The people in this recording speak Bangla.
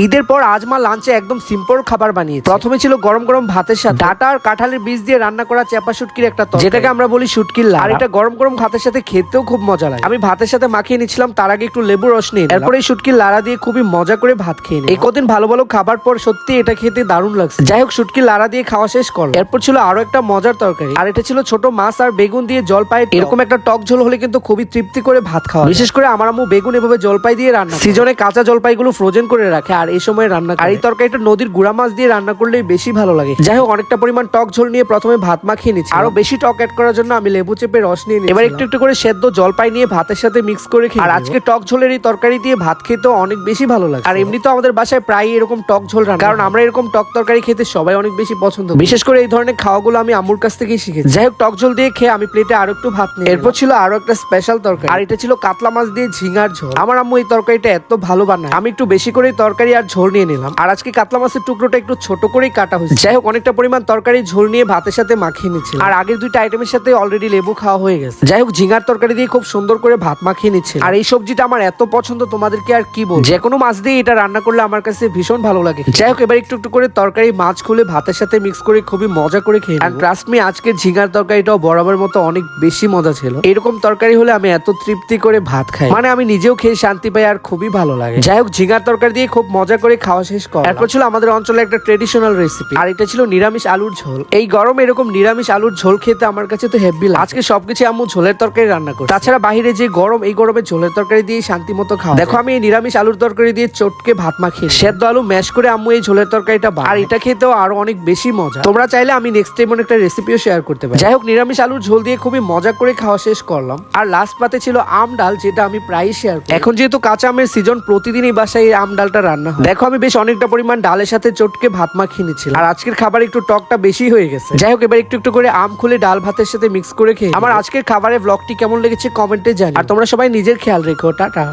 ঈদের পর আজ মা লাঞ্চে একদম সিম্পল খাবার বানিয়েছে। প্রথমে ছিল গরম গরম ভাতের সাথে ডাটা আর কাঁঠালের বীজ দিয়ে রান্না করা চাপা শুটকির একটা তরকারি, যেটাকে আমরা বলি শুটকির লাড়া। আর এটা গরম গরম ভাতের সাথে খেতেও খুব মজা লাগে। আমি ভাতের সাথে মাখিয়ে নিচ্ছিলাম, তার আগে একটু লেবু রস নিয়ে এরপর এই শুটকির লাড়া দিয়ে খুবই মজা করে ভাত খেয়ে নিই। এই কদিন ভালো ভালো খাবার পর সত্যি এটা খেতে দারুণ লাগছে। যাই হোক, শুটকির লাড়া দিয়ে খাওয়া শেষ করলাম। এরপর ছিল আরো একটা মজার তরকারি, আর এটা ছিল ছোট মাছ আর বেগুন দিয়ে জলপাই। এরকম একটা টক ঝোল হলে কিন্তু খুবই তৃপ্তি করে ভাত খাওয়া। বিশেষ করে আমার আম্মু বেগুন এভাবে জলপাই দিয়ে রান্না, সিজনে কাঁচা জলপাইগুলো ফ্রোজেন করে রাখে আর এই সময় রান্না। আর এই তরকারিটা নদীর গুড়া মাছ দিয়ে রান্না করলেই বেশি ভালো লাগে। যাই হোক, অনেকটা পরিমাণ টক ঝোল নিয়ে প্রথমে ভাত মাখিয়ে নিচ্ছি। আরো বেশি টক এড করার জন্য আমি লেবু চেপে রস নিয়ে নিই। এবার একটু একটু করে সেদ্ধ জলপাই নিয়ে ভাতের সাথে মিক্স করে খেয়ে। আর আজকে টক ঝোলের এই তরকারি দিয়ে ভাত খেতেও অনেক বেশি ভালো লাগে। আর এমনি তো আমাদের বাসায় প্রায় এরকম টক ঝোল রান্না, কারণ আমরা এরকম টক তরকারি খেতে সবাই অনেক বেশি পছন্দ করি। বিশেষ করে এই ধরনের খাওয়াগুলো আমি আম্মুর কাছ থেকেই শিখেছি। যাই হোক, টক ঝোল দিয়ে খেয়ে আমি প্লেটে আরো একটু ভাত নিই। এরপর ছিল আরো একটা স্পেশাল তরকারি, আর এটা ছিল কাতলা মাছ দিয়ে ঝিঙার ঝোল। আমার আম্মু এই তরকারিটা এত ভালো বানায়, আমি একটু বেশি করে তরকারি আর ঝোল নিয়ে নিলাম। আর আজকে কাতলা মাছের টুকরোটা একটু ছোট করেই কাটা হয়েছে। যাই হোক, অনেকটা পরিমাণ তরকারি ঝোল নিয়ে ভাতের সাথে মাখিয়ে নিচ্ছি। আর আগের দুইটা আইটেমের সাথে অলরেডি লেবু খাওয়া হয়ে গেছে। যাই হোক, ঝিঙার তরকারি দিয়ে খুব সুন্দর করে ভাত মাখিয়ে নিচ্ছি। আর এই সবজিটা আমার এত পছন্দ, তোমাদেরকে আর কি বলবো। যে কোনো মাছ দিয়ে এটা রান্না করলে আমার কাছে ভীষণ ভালো লাগে। যাই হোক, এবার একটু একটু করে তরকারি মাছ খুলে ভাতের সাথে মিক্স করে খুবই মজা করে খেয়ে। আর ট্রাস্ট মি, আজকের ঝিঙার তরকারিটাও বরাবর মতো অনেক বেশি মজা ছিল। এরকম তরকারি হলে আমি এত তৃপ্তি করে ভাত খাই, মানে আমি নিজেও খেয়ে শান্তি পাই আর খুবই ভালো লাগে। যাই হোক, ঝিঙার তরকারি দিয়ে খুব মজা করে খাওয়া শেষ কর। এরপর ছিল আমাদের অঞ্চলে একটা ট্রেডিশনাল রেসিপি, আর এটা ছিল নিরামিষ আলুর ঝোল। এই গরমে এরকম নিরামিষ আলুর ঝোল খেতে আমার কাছে তো হেভি লাগে। আজকে সবকিছু আম্মু ঝোলের তরকারি রান্না করে। তাছাড়া বাহিরে যে গরম, এই গরমে ঝোলের তরকারি দিয়ে শান্তি মতো খাওয়া। দেখো, আমি এই নিরামিষ আলুর তরকারি দিয়ে চটকে ভাত মাখিয়ে সেদ্ধ আলু ম্যাশ করে আম্মু এই ঝোলের তরকারিটা, আর এটা খেতেও আরো অনেক বেশি মজা। তোমরা চাইলে আমি নেক্সট টাইম একটা রেসিপিও শেয়ার করতে পারি। যাই হোক, নিরামিষ আলুর ঝোল দিয়ে খুবই মজা করে খাওয়া শেষ করলাম। আর লাস্ট পাতে ছিল আম ডাল, যেটা আমি প্রায়ই শেয়ার করি। এখন যেহেতু কাঁচা আমের সিজন, প্রতিদিনই বাসায় এই আম ডালটা রান্না হয়। দেখো, আমি বেশ অনেকটা পরিমাণ ডালের সাথে চটকে ভাত মাখিয়ে নিচ্ছিলাম। আর আজকের খাবার একটু টকটা বেশি হয়ে গেছে। যাই হোক, এবার একটু একটু করে আম খুলে ডাল ভাতের সাথে মিক্স করে খেয়ে। আমার আজকের খাবারের ব্লগটি কেমন লেগেছে কমেন্টে জানি। আর তোমরা সবাই নিজের খেয়াল রেখো। টাটা।